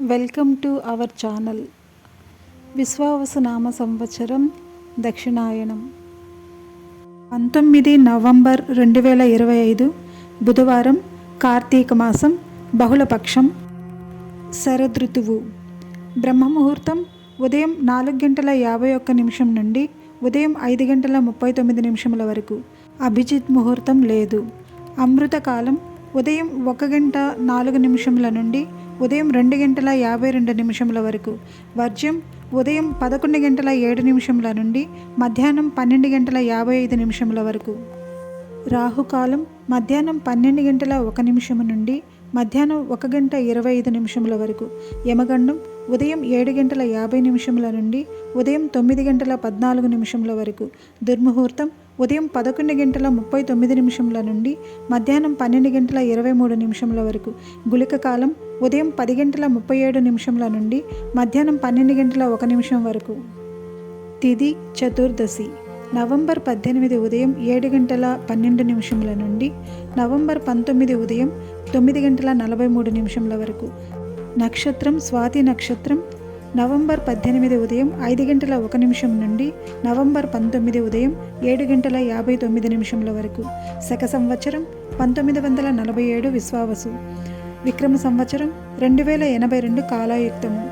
Welcome to our channel. విశ్వావసునామ సంవత్సరం దక్షిణాయనం 19 నవంబర్ 2025 బుధవారం, కార్తీక మాసం, బహుళపక్షం, శరదృతువు. బ్రహ్మముహూర్తం ఉదయం 4:51 నుండి ఉదయం 5:39 వరకు. అభిజిత్ ముహూర్తం లేదు. అమృతకాలం ఉదయం 1:04 నుండి ఉదయం 2:52 వరకు. వర్జ్యం ఉదయం 11:07 నుండి మధ్యాహ్నం 12:55 వరకు. రాహుకాలం మధ్యాహ్నం 12:01 నుండి మధ్యాహ్నం 1:25 వరకు. యమగండం ఉదయం 7:50 నుండి ఉదయం 9:14 వరకు. దుర్ముహూర్తం ఉదయం 11:39 నుండి మధ్యాహ్నం 12:23 వరకు. గుళిక కాలం ఉదయం 10:37 నుండి మధ్యాహ్నం 12:01 వరకు. తిథి చతుర్దశి నవంబర్ 18 ఉదయం 7:12 నుండి నవంబర్ 19 ఉదయం 9:43 వరకు. నక్షత్రం స్వాతి నక్షత్రం నవంబర్ 18 ఉదయం 5:01 నుండి నవంబర్ 19 ఉదయం 7:59 వరకు. శక సంవత్సరం 1947 విశ్వావసు. విక్రమ సంవత్సరం 2082 కాలాయుక్తము.